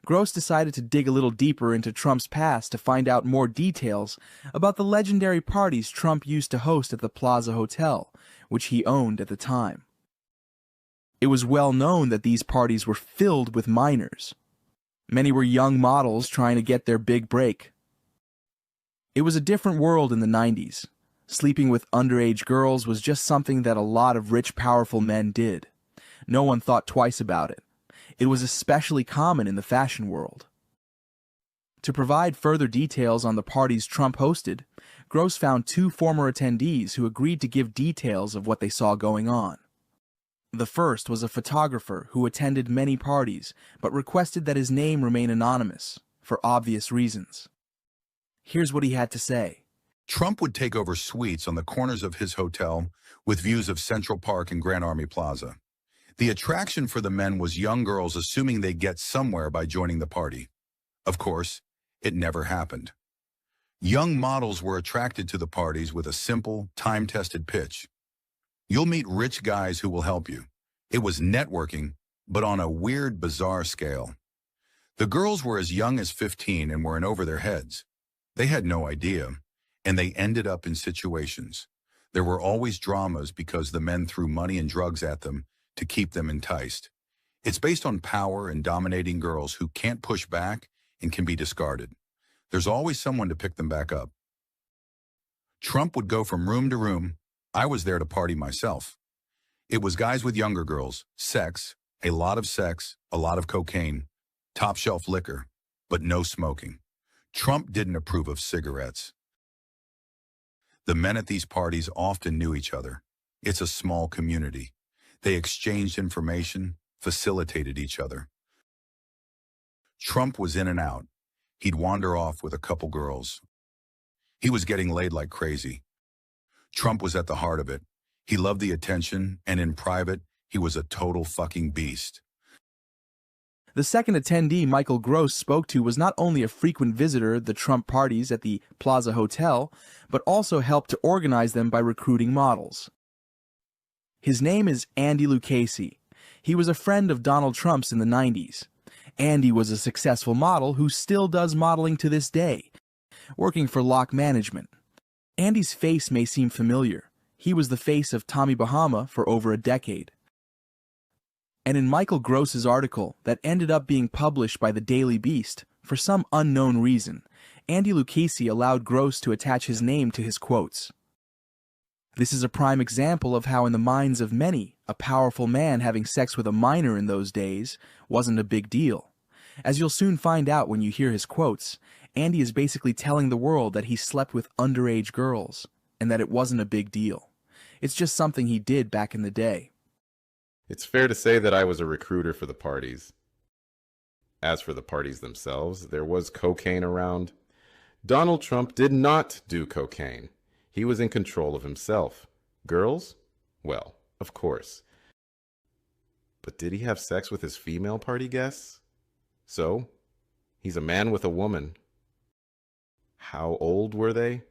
Gross decided to dig a little deeper into Trump's past to find out more details about the legendary parties Trump used to host at the Plaza Hotel, which he owned at the time. It was well known that these parties were filled with minors. Many were young models trying to get their big break. It was a different world in the 90s. Sleeping with underage girls was just something that a lot of rich, powerful men did. No one thought twice about it. It was especially common in the fashion world. To provide further details on the parties Trump hosted, Gross found 2 former attendees who agreed to give details of what they saw going on. The first was a photographer who attended many parties, but requested that his name remain anonymous, for obvious reasons. Here's what he had to say. Trump would take over suites on the corners of his hotel with views of Central Park and Grand Army Plaza. The attraction for the men was young girls assuming they'd get somewhere by joining the party. Of course, it never happened. Young models were attracted to the parties with a simple, time-tested pitch. You'll meet rich guys who will help you. It was networking, but on a weird, bizarre scale. The girls were as young as 15 and were in over their heads. They had no idea, and they ended up in situations. There were always dramas because the men threw money and drugs at them to keep them enticed. It's based on power and dominating girls who can't push back and can be discarded. There's always someone to pick them back up. Trump would go from room to room. I was there to party myself. It was guys with younger girls, sex, a lot of cocaine, top-shelf liquor, but no smoking. Trump didn't approve of cigarettes. The men at these parties often knew each other. It's a small community. They exchanged information, facilitated each other. Trump was in and out. He'd wander off with a couple girls. He was getting laid like crazy. Trump was at the heart of it. He loved the attention, and in private, he was a total fucking beast. The second attendee Michael Gross spoke to was not only a frequent visitor at the Trump parties at the Plaza Hotel, but also helped to organize them by recruiting models. His name is Andy Lucchese. He was a friend of Donald Trump's in the 90s. Andy was a successful model who still does modeling to this day, working for Locke Management. Andy's face may seem familiar. He was the face of Tommy Bahama for over a decade. And in Michael Gross's article that ended up being published by the Daily Beast, for some unknown reason, Andy Lucchese allowed Gross to attach his name to his quotes. This is a prime example of how in the minds of many, a powerful man having sex with a minor in those days wasn't a big deal. As you'll soon find out when you hear his quotes, Andy is basically telling the world that he slept with underage girls, and that it wasn't a big deal. It's just something he did back in the day. It's fair to say that I was a recruiter for the parties. As for the parties themselves, there was cocaine around. Donald Trump did not do cocaine. He was in control of himself. Girls? Well, of course. But did he have sex with his female party guests? So, he's a man with a woman. How old were they?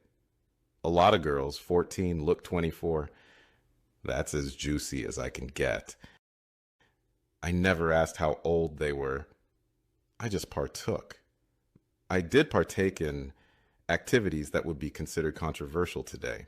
A lot of girls, 14, look 24. That's as juicy as I can get. I never asked how old they were. I just partook. I did partake in activities that would be considered controversial today.